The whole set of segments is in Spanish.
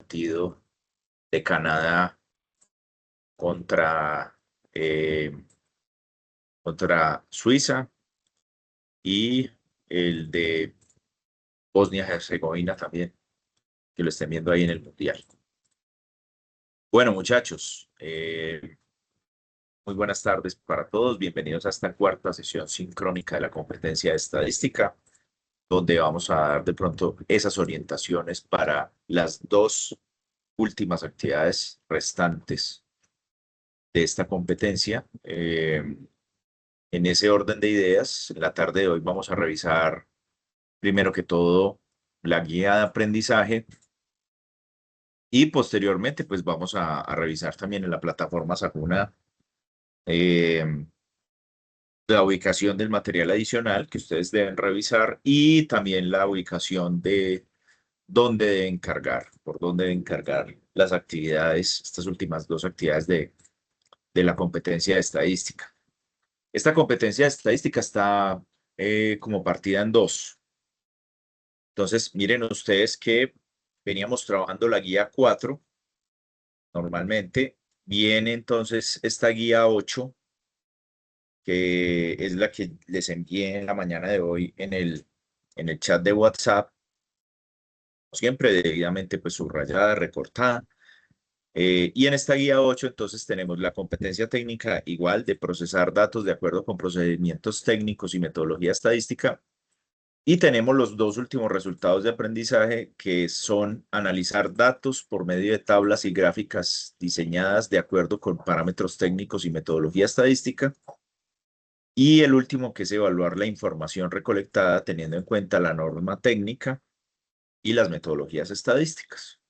partido de Canadá contra, eh, contra Suiza y el de Bosnia-Herzegovina también, que lo estén viendo ahí en el Mundial. Bueno, muchachos, muy buenas tardes para todos. Bienvenidos a esta cuarta sesión sincrónica de la competencia de estadística, donde vamos a dar de pronto esas orientaciones para las dos últimas actividades restantes de esta competencia. En ese orden de ideas, en la tarde de hoy vamos a revisar primero que todo la guía de aprendizaje y posteriormente pues vamos a revisar también en la plataforma Saguna eh, la ubicación del material adicional que ustedes deben revisar y también la ubicación de dónde deben cargar, por dónde deben cargar las actividades, estas últimas dos actividades de la competencia de estadística. Esta competencia de estadística está como partida en dos. Entonces, miren ustedes que veníamos trabajando la guía 4 normalmente. Viene entonces esta guía 8 que es la que les envié en la mañana de hoy en el chat de WhatsApp, siempre debidamente pues subrayada, recortada. Y en esta guía 8 entonces tenemos la competencia técnica igual de procesar datos de acuerdo con procedimientos técnicos y metodología estadística. Y tenemos los dos últimos resultados de aprendizaje que son analizar datos por medio de tablas y gráficas diseñadas de acuerdo con parámetros técnicos y metodología estadística. Y el último que es evaluar la información recolectada teniendo en cuenta la norma técnica y las metodologías estadísticas.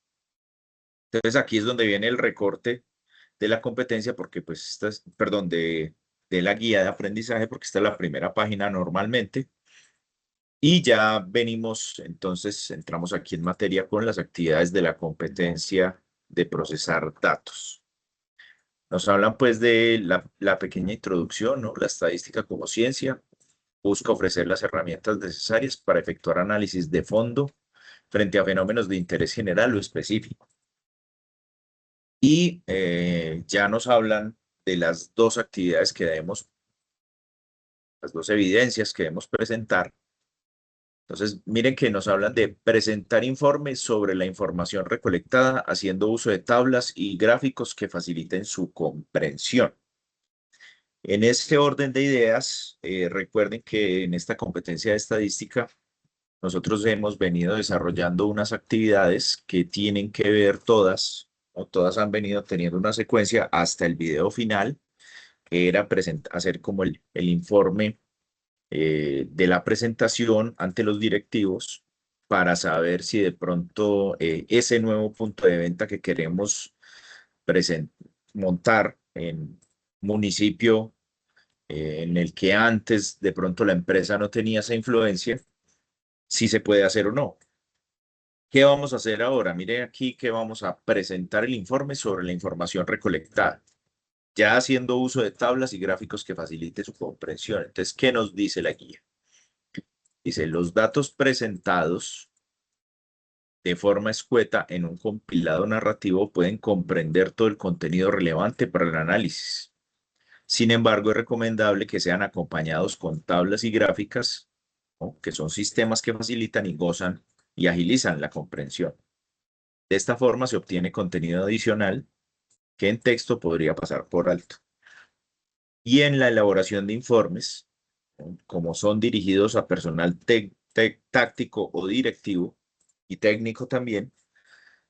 Entonces aquí es donde viene el recorte de la competencia porque pues esta es, perdón, de la guía de aprendizaje porque esta es la primera página normalmente. Y ya venimos, entonces entramos aquí en materia con las actividades de la competencia de procesar datos. Nos hablan pues de la pequeña introducción, ¿no? La estadística como ciencia busca ofrecer las herramientas necesarias para efectuar análisis de fondo frente a fenómenos de interés general o específico. Y ya nos hablan de las dos actividades que debemos, las dos evidencias que debemos presentar. Entonces, miren que nos hablan de presentar informes sobre la información recolectada haciendo uso de tablas y gráficos que faciliten su comprensión. En este orden de ideas, recuerden que en esta competencia de estadística, nosotros hemos venido desarrollando unas actividades que tienen que ver todas, o todas han venido teniendo una secuencia hasta el video final, que era hacer como el informe de la presentación ante los directivos para saber si de pronto ese nuevo punto de venta que queremos montar en municipio en el que antes de pronto la empresa no tenía esa influencia, si se puede hacer o no. ¿Qué vamos a hacer ahora? Mire aquí que vamos a presentar el informe sobre la información recolectada, ya haciendo uso de tablas y gráficos que facilite su comprensión. Entonces, ¿qué nos dice la guía? Dice, los datos presentados de forma escueta en un compilado narrativo pueden comprender todo el contenido relevante para el análisis. Sin embargo, es recomendable que sean acompañados con tablas y gráficas, ¿no? Que son sistemas que facilitan y gozan y agilizan la comprensión. De esta forma se obtiene contenido adicional que en texto podría pasar por alto. Y en la elaboración de informes, ¿no? Como son dirigidos a personal táctico o directivo y técnico también,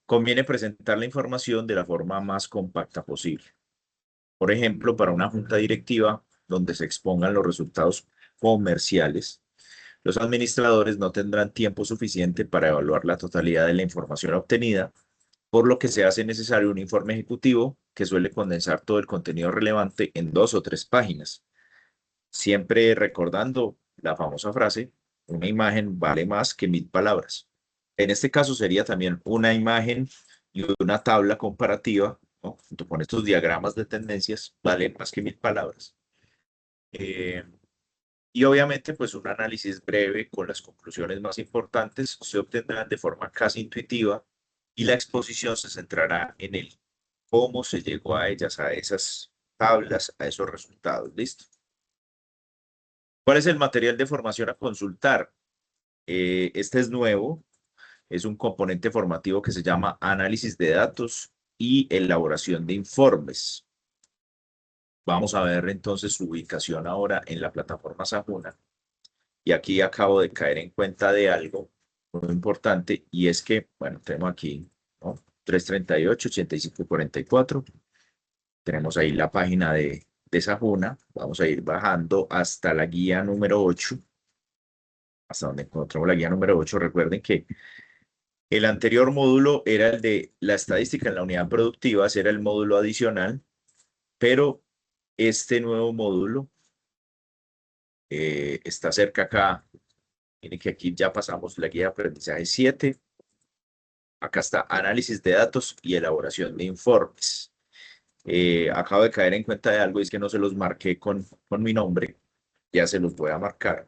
conviene presentar la información de la forma más compacta posible. Por ejemplo, para una junta directiva donde se expongan los resultados comerciales, los administradores no tendrán tiempo suficiente para evaluar la totalidad de la información obtenida, por lo que se hace necesario un informe ejecutivo que suele condensar todo el contenido relevante en 2 o 3 páginas, siempre recordando la famosa frase, una imagen vale más que 1000 palabras. En este caso sería también una imagen y una tabla comparativa, ¿no? Junto con estos diagramas de tendencias, valen más que 1000 palabras. Eh, y obviamente, pues un análisis breve con las conclusiones más importantes se obtendrán de forma casi intuitiva y la exposición se centrará en el cómo se llegó a ellas, a esas tablas, a esos resultados. ¿Listo? ¿Cuál es el material de formación a consultar? Este es nuevo, es un componente formativo que se llama análisis de datos y elaboración de informes. Vamos a ver entonces su ubicación ahora en la plataforma Sajuna. Y aquí acabo de caer en cuenta de algo muy importante y es que, bueno, tenemos aquí, ¿no? 338-8544. Tenemos ahí la página de Sajuna. Vamos a ir bajando hasta la guía número 8, hasta donde encontramos la guía número 8. Recuerden que el anterior módulo era el de la estadística en la unidad productiva, ese era el módulo adicional, pero este nuevo módulo está cerca acá. Miren que aquí ya pasamos la guía de aprendizaje 7. Acá está análisis de datos y elaboración de informes. Acabo de caer en cuenta de algo, es que no se los marqué con mi nombre, ya se los voy a marcar.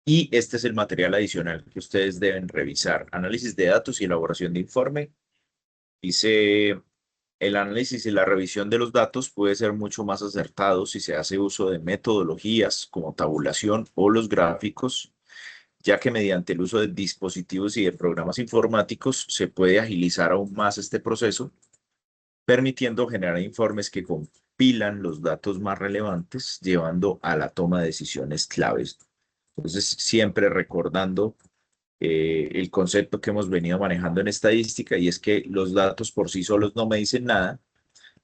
Y este es el material adicional que ustedes deben revisar. Análisis de datos y elaboración de informe. Dice, el análisis y la revisión de los datos puede ser mucho más acertado si se hace uso de metodologías como tabulación o los gráficos, ya que mediante el uso de dispositivos y de programas informáticos se puede agilizar aún más este proceso, permitiendo generar informes que compilan los datos más relevantes, llevando a la toma de decisiones claves. Entonces, siempre recordando el concepto que hemos venido manejando en estadística, y es que los datos por sí solos no me dicen nada.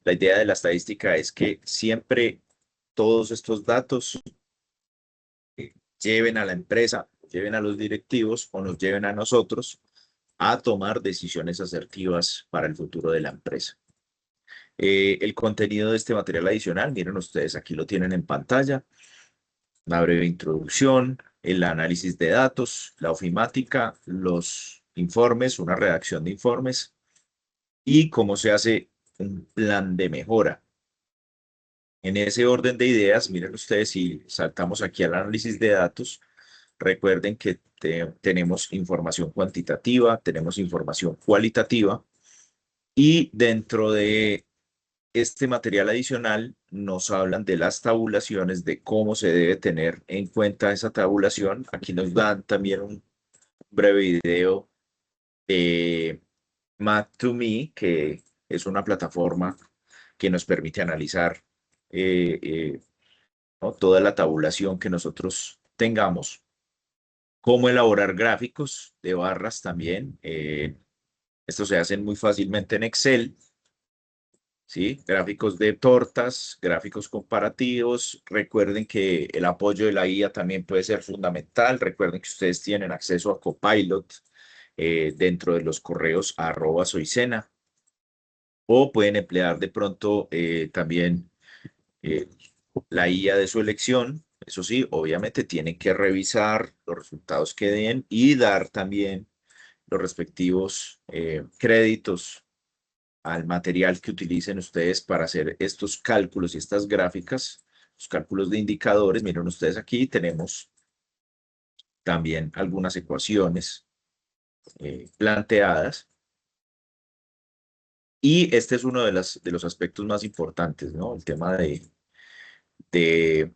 La idea de la estadística es que siempre todos estos datos lleven a la empresa, lleven a los directivos o nos lleven a nosotros a tomar decisiones asertivas para el futuro de la empresa. El contenido de este material adicional, miren ustedes, aquí lo tienen en pantalla, una breve introducción, el análisis de datos, la ofimática, los informes, una redacción de informes y cómo se hace un plan de mejora. En ese orden de ideas, miren ustedes, si saltamos aquí al análisis de datos, recuerden que tenemos información cuantitativa, tenemos información cualitativa y dentro de este material adicional nos hablan de las tabulaciones, de cómo se debe tener en cuenta esa tabulación. Aquí nos dan también un breve video de Math2Me, que es una plataforma que nos permite analizar eh, eh, ¿no? toda la tabulación que nosotros tengamos, cómo elaborar gráficos de barras también. Estos se hacen muy fácilmente en Excel. ¿Sí? Gráficos de tortas, gráficos comparativos. Recuerden que el apoyo de la IA también puede ser fundamental. Recuerden que ustedes tienen acceso a Copilot dentro de los correos @soycena, o pueden emplear de pronto también eh, la IA de su elección. Eso sí, obviamente tienen que revisar los resultados que den y dar también los respectivos créditos al material que utilicen ustedes para hacer estos cálculos y estas gráficas, los cálculos de indicadores. Miren ustedes, aquí tenemos también algunas ecuaciones planteadas. Y este es uno de los aspectos más importantes, ¿no? El tema de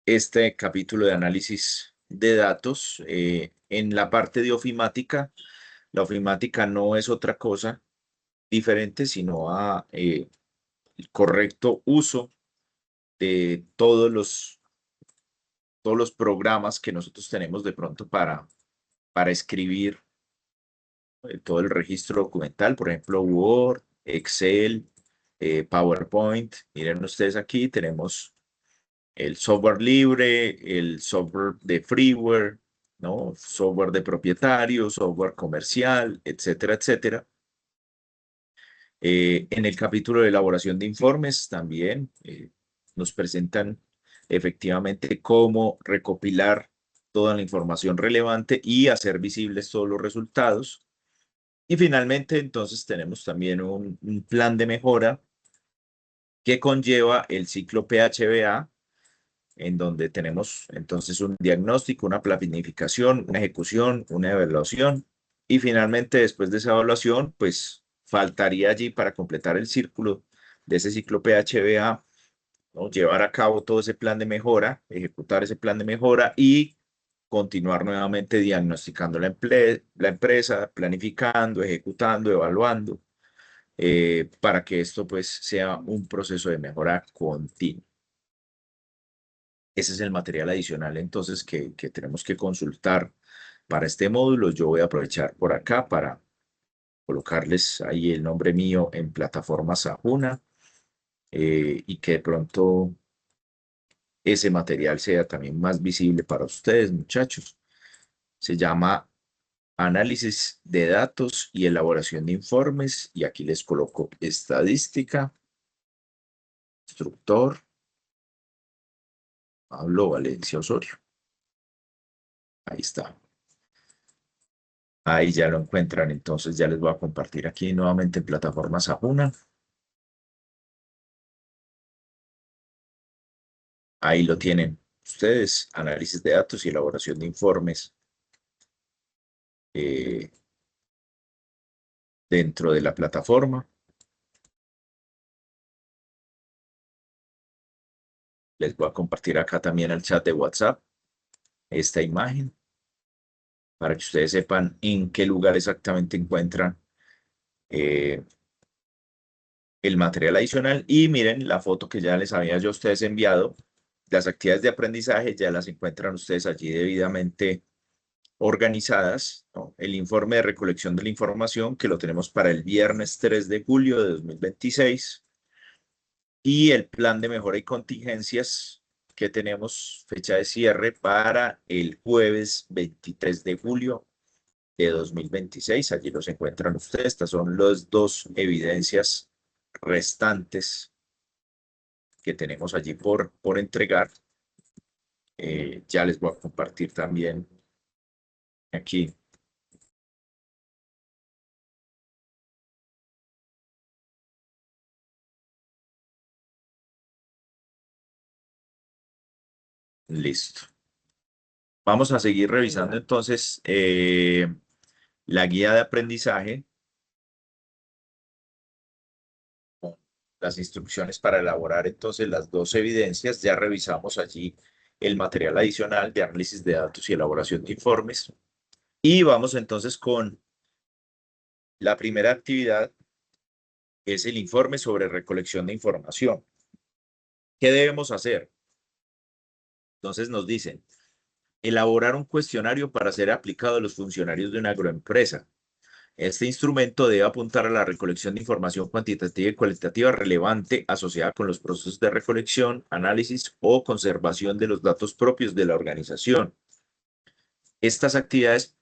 este capítulo de análisis de datos. En la parte de ofimática, la ofimática no es otra cosa diferente, sino a el correcto uso de todos los programas que nosotros tenemos de pronto para escribir todo el registro documental, por ejemplo, Word, Excel, PowerPoint. Miren ustedes, aquí tenemos el software libre, el software de freeware, ¿no? Software de propietario, software comercial, etcétera, etcétera. En el capítulo de elaboración de informes también nos presentan efectivamente cómo recopilar toda la información relevante y hacer visibles todos los resultados. Y finalmente, entonces, tenemos también un plan de mejora que conlleva el ciclo PHBA, en donde tenemos entonces un diagnóstico, una planificación, una ejecución, una evaluación Y finalmente, después de esa evaluación, pues faltaría allí para completar el círculo de ese ciclo PHBA, ¿no? Llevar a cabo todo ese plan de mejora, ejecutar ese plan de mejora y continuar nuevamente diagnosticando la empresa, planificando, ejecutando, evaluando, para que esto pues sea un proceso de mejora continua. Ese es el material adicional entonces que tenemos que consultar para este módulo. Yo voy a aprovechar por acá para colocarles ahí el nombre mío en plataforma Sajuna, y que de pronto ese material sea también más visible para ustedes, muchachos. Se llama Análisis de datos y elaboración de informes, y aquí les coloco estadística, instructor, Pablo Valencia Osorio. Ahí está. Ahí ya lo encuentran, entonces ya les voy a compartir aquí nuevamente en plataforma Sajuna. Ahí lo tienen ustedes, análisis de datos y elaboración de informes, eh, dentro de la plataforma. Les voy a compartir acá también al chat de WhatsApp esta imagen para que ustedes sepan en qué lugar exactamente encuentran eh, el material adicional. Y miren la foto que ya les había yo a ustedes enviado. Las actividades de aprendizaje ya las encuentran ustedes allí debidamente organizadas, ¿no? El informe de recolección de la información, que lo tenemos para el viernes 3 de julio de 2026, y el plan de mejora y contingencias, que tenemos fecha de cierre para el jueves 23 de julio de 2026. Allí los encuentran ustedes. Estas son las dos evidencias restantes que tenemos allí por entregar. Ya les voy a compartir también aquí. Listo. Vamos a seguir revisando entonces la guía de aprendizaje con las instrucciones para elaborar entonces las dos evidencias. Ya revisamos allí el material adicional de análisis de datos y elaboración de informes. Y vamos entonces con la primera actividad, que es el informe sobre recolección de información. ¿Qué debemos hacer? Entonces nos dicen, elaborar un cuestionario para ser aplicado a los funcionarios de una agroempresa. Este instrumento debe apuntar a la recolección de información cuantitativa y cualitativa relevante asociada con los procesos de recolección, análisis o conservación de los datos propios de la organización. Estas actividades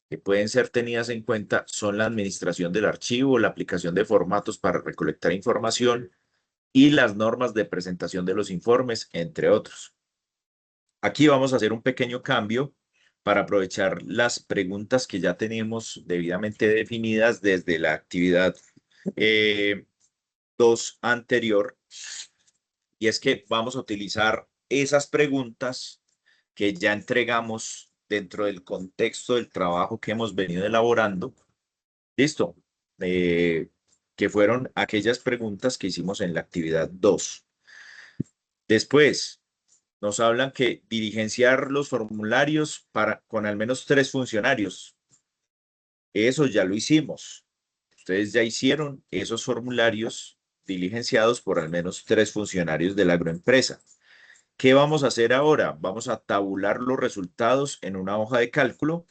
que pueden ser tenidas en cuenta son la administración del archivo, la aplicación de formatos para recolectar información y las normas de presentación de los informes, entre otros. Aquí vamos a hacer un pequeño cambio para aprovechar las preguntas que ya tenemos debidamente definidas desde la actividad 2 anterior, y es que vamos a utilizar esas preguntas que ya entregamos dentro del contexto del trabajo que hemos venido elaborando. Listo. Eh, que fueron aquellas preguntas que hicimos en la actividad 2. Después, nos hablan que diligenciar los formularios con al menos 3 funcionarios. Eso ya lo hicimos. Ustedes ya hicieron esos formularios diligenciados por al menos 3 funcionarios de la agroempresa. ¿Qué vamos a hacer ahora? Vamos a tabular los resultados en una hoja de cálculo,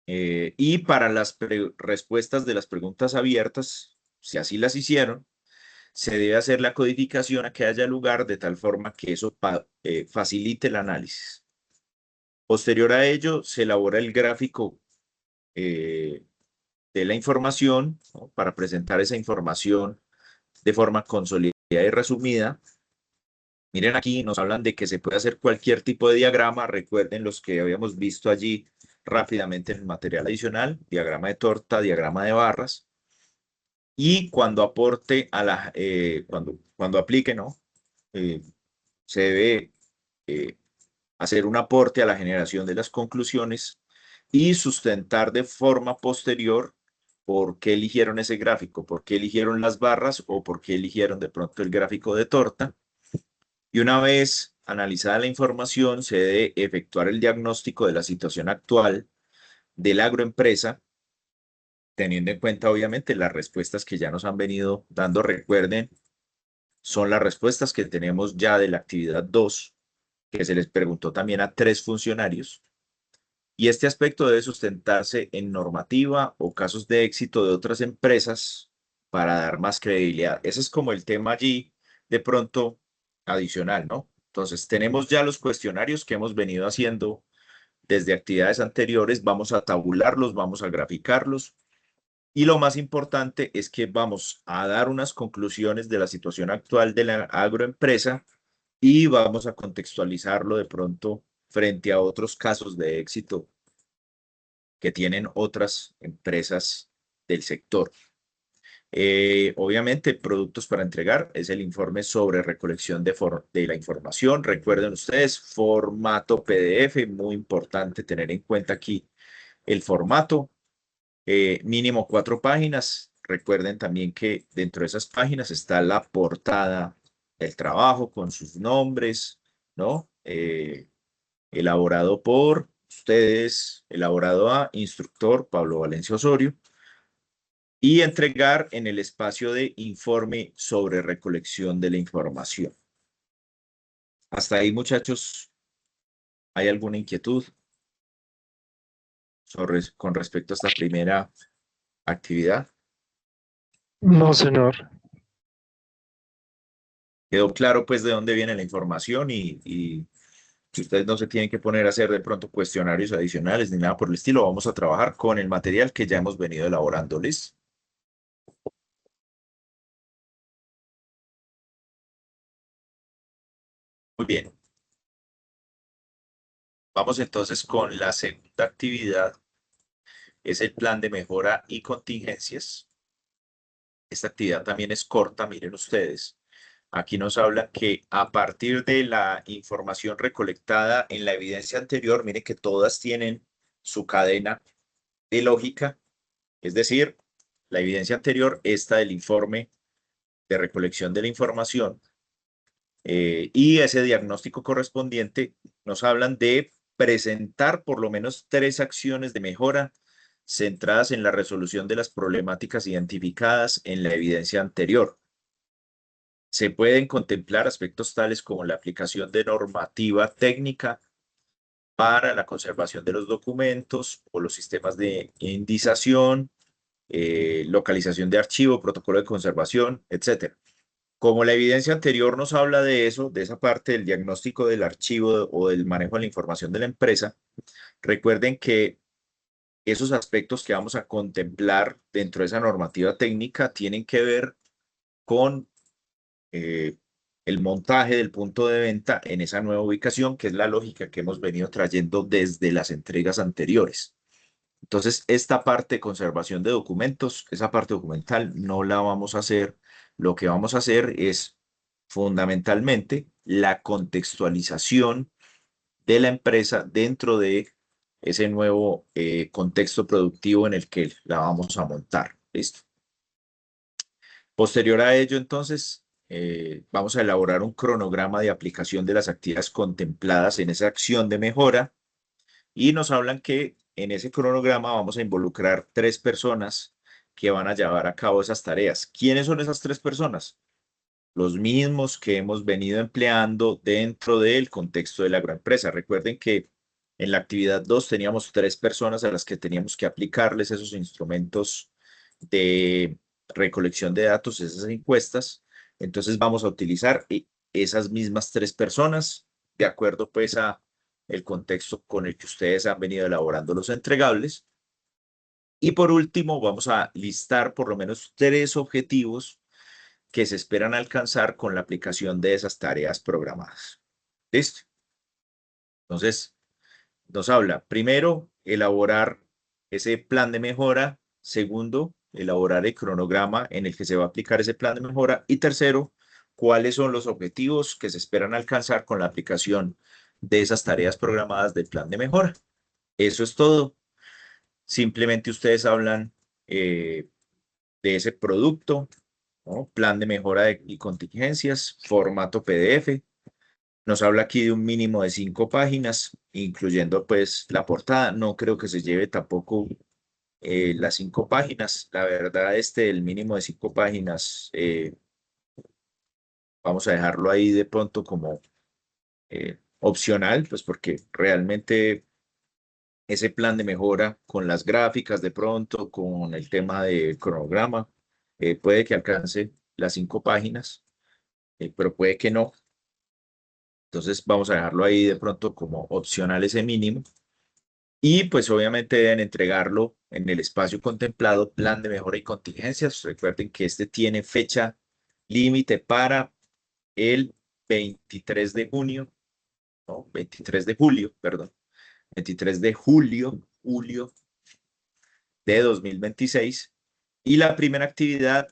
y para las respuestas de las preguntas abiertas, si así las hicieron, se debe hacer la codificación a que haya lugar de tal forma que eso facilite el análisis. Posterior a ello, se elabora el gráfico eh, de la información, ¿no? Para presentar esa información de forma consolidada y resumida. Miren, aquí nos hablan de que se puede hacer cualquier tipo de diagrama. Recuerden los que habíamos visto allí rápidamente en el material adicional: diagrama de torta, diagrama de barras. Y cuando aporte cuando aplique, ¿no? Se debe hacer un aporte a la generación de las conclusiones y sustentar de forma posterior por qué eligieron ese gráfico, por qué eligieron las barras o por qué eligieron de pronto el gráfico de torta. Y una vez analizada la información, se debe efectuar el diagnóstico de la situación actual de la agroempresa, teniendo en cuenta obviamente las respuestas que ya nos han venido dando. Recuerden, son las respuestas que tenemos ya de la actividad 2, que se les preguntó también a 3 funcionarios. Y este aspecto debe sustentarse en normativa o casos de éxito de otras empresas para dar más credibilidad. Ese es como el tema allí de pronto adicional, ¿no? Entonces, tenemos ya los cuestionarios que hemos venido haciendo desde actividades anteriores, vamos a tabularlos, vamos a graficarlos y lo más importante es que vamos a dar unas conclusiones de la situación actual de la agroempresa y vamos a contextualizarlo de pronto frente a otros casos de éxito que tienen otras empresas del sector. Obviamente, productos para entregar es el informe sobre recolección de la información. Recuerden ustedes, formato PDF, muy importante tener en cuenta aquí el formato, mínimo 4 páginas. Recuerden también que dentro de esas páginas está la portada del trabajo con sus nombres, ¿no? Elaborado por ustedes, elaborado a instructor Pablo Valencia Osorio, y entregar en el espacio de informe sobre recolección de la información. Hasta ahí, muchachos, ¿hay alguna inquietud con respecto a esta primera actividad? No, señor. Quedó claro, pues, de dónde viene la información y si ustedes no se tienen que poner a hacer de pronto cuestionarios adicionales ni nada por el estilo, vamos a trabajar con el material que ya hemos venido elaborando. ¿Listo? Muy bien. Vamos entonces con la segunda actividad. Es el plan de mejora y contingencias. Esta actividad también es corta, miren ustedes. Aquí nos habla que a partir de la información recolectada en la evidencia anterior, miren que todas tienen su cadena de lógica, es decir, la evidencia anterior, esta del informe de recolección de la información y ese diagnóstico correspondiente, nos hablan de presentar por lo menos 3 acciones de mejora centradas en la resolución de las problemáticas identificadas en la evidencia anterior. Se pueden contemplar aspectos tales como la aplicación de normativa técnica para la conservación de los documentos o los sistemas de indización, localización de archivo, protocolo de conservación, etcétera. Como la evidencia anterior nos habla de eso, de esa parte del diagnóstico del archivo o del manejo de la información de la empresa, recuerden que esos aspectos que vamos a contemplar dentro de esa normativa técnica tienen que ver con eh, el montaje del punto de venta en esa nueva ubicación, que es la lógica que hemos venido trayendo desde las entregas anteriores. Entonces, esta parte de conservación de documentos, esa parte documental, no la vamos a hacer. Lo que vamos a hacer es fundamentalmente la contextualización de la empresa dentro de ese nuevo contexto productivo en el que la vamos a montar. ¿Listo? Posterior a ello, entonces, vamos a elaborar un cronograma de aplicación de las actividades contempladas en esa acción de mejora y nos hablan que en ese cronograma vamos a involucrar 3 personas que van a llevar a cabo esas tareas. ¿Quiénes son esas 3 personas? Los mismos que hemos venido empleando dentro del contexto de la agroempresa. Recuerden que en la actividad 2 teníamos 3 personas a las que teníamos que aplicarles esos instrumentos de recolección de datos, esas encuestas. Entonces vamos a utilizar esas mismas 3 personas de acuerdo pues a el contexto con el que ustedes han venido elaborando los entregables. Y por último, vamos a listar por lo menos 3 objetivos que se esperan alcanzar con la aplicación de esas tareas programadas. ¿Listo? Entonces, nos habla, primero, elaborar ese plan de mejora. Segundo, elaborar el cronograma en el que se va a aplicar ese plan de mejora. Y tercero, cuáles son los objetivos que se esperan alcanzar con la aplicación de esas tareas programadas del plan de mejora. Eso es todo. simplemente ustedes hablan de ese producto, ¿no? Plan de mejora y contingencias, formato PDF. Nos habla aquí de un mínimo de 5 páginas, incluyendo pues la portada. No creo que se lleve tampoco las 5 páginas. La verdad, el mínimo de 5 páginas, vamos a dejarlo ahí de pronto como opcional, pues porque realmente ese plan de mejora con las gráficas de pronto, con el tema de cronograma, puede que alcance las 5 páginas, pero puede que no. Entonces vamos a dejarlo ahí de pronto como opcional ese mínimo. Y pues obviamente deben entregarlo en el espacio contemplado, plan de mejora y contingencias. Recuerden que este tiene fecha límite para el 23 de junio, no, 23 de julio, perdón, 23 de julio de 2026. Y la primera actividad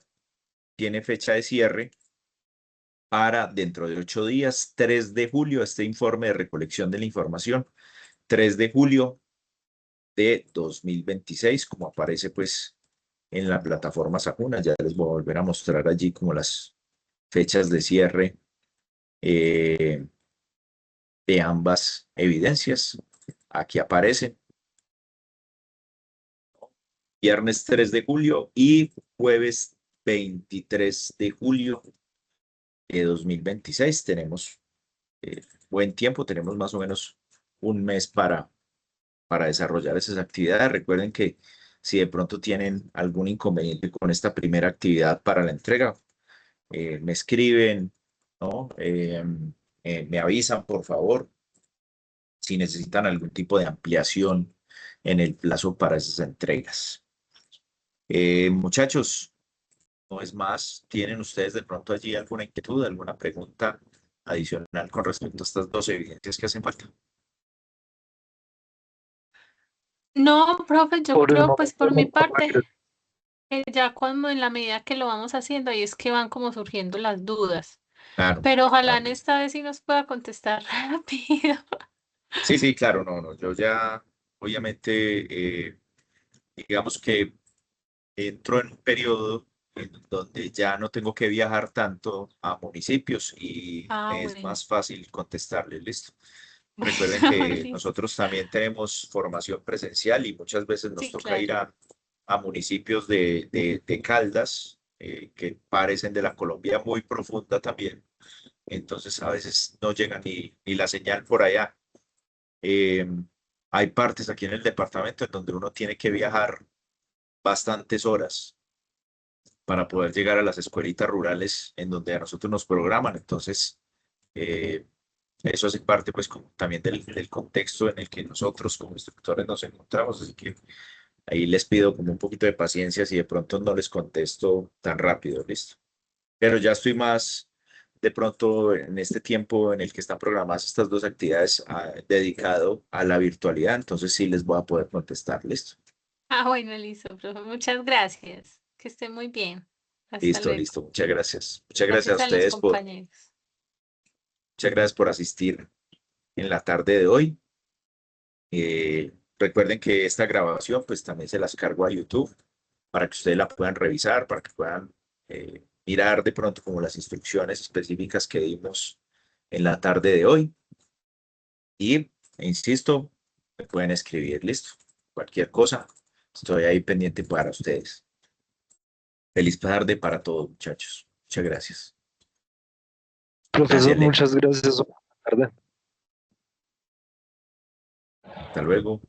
tiene fecha de cierre para dentro de 8 días, 3 de julio, este informe de recolección de la información, 3 de julio de 2026, como aparece pues en la plataforma Sajuna. Ya les voy a volver a mostrar allí como las fechas de cierre eh, de ambas evidencias. Aquí aparecen viernes 3 de julio y jueves 23 de julio de 2026. Tenemos buen tiempo, tenemos más o menos un mes para desarrollar esas actividades. Recuerden que si de pronto tienen algún inconveniente con esta primera actividad para la entrega, me escriben, ¿no? Me avisan, por favor, si necesitan algún tipo de ampliación en el plazo para esas entregas. Muchachos, no es más, ¿tienen ustedes de pronto allí alguna inquietud, alguna pregunta adicional con respecto a estas dos evidencias que hacen falta? No, profe, yo Por el creo, pues momento por mi no, profe, parte, ya cuando en la medida que lo vamos haciendo, ahí es que van como surgiendo las dudas. Claro, Pero ojalá claro. en esta vez sí nos pueda contestar rápido. Sí, sí, claro, no, no, yo ya, obviamente, digamos que entro en un periodo en donde ya no tengo que viajar tanto a municipios y Ah, me es bueno. más fácil contestarles, listo. Recuerden Bueno, que listo. nosotros también tenemos formación presencial y muchas veces nos Sí, toca ir claro. a municipios de Caldas, que parecen de la Colombia muy profunda también. Entonces a veces no llega ni la señal por allá. Eh, Hay partes aquí en el departamento en donde uno tiene que viajar bastantes horas para poder llegar a las escuelitas rurales en donde a nosotros nos programan. Entonces, eh, eso hace parte pues como también del contexto en el que nosotros como instructores nos encontramos. Así que ahí les pido como un poquito de paciencia si de pronto no les contesto tan rápido, listo. Pero ya estoy más de pronto en este tiempo en el que están programadas estas dos actividades dedicado a la virtualidad, entonces sí les voy a poder contestar, listo. Ah, bueno, listo, profe. Muchas gracias. Que esté muy bien. Hasta Listo, luego. listo. Muchas gracias. Muchas gracias a Gracias a los ustedes compañeros. muchas gracias por asistir en la tarde de hoy. Recuerden que esta grabación pues también se las cargo a YouTube para que ustedes la puedan revisar, para que puedan mirar de pronto como las instrucciones específicas que dimos en la tarde de hoy. Y, insisto, me pueden escribir, listo. Cualquier cosa, estoy ahí pendiente para ustedes. Feliz tarde para todos, muchachos. Muchas gracias. profesor, Gracias, Len. muchas gracias. Buenas tardes. Hasta luego.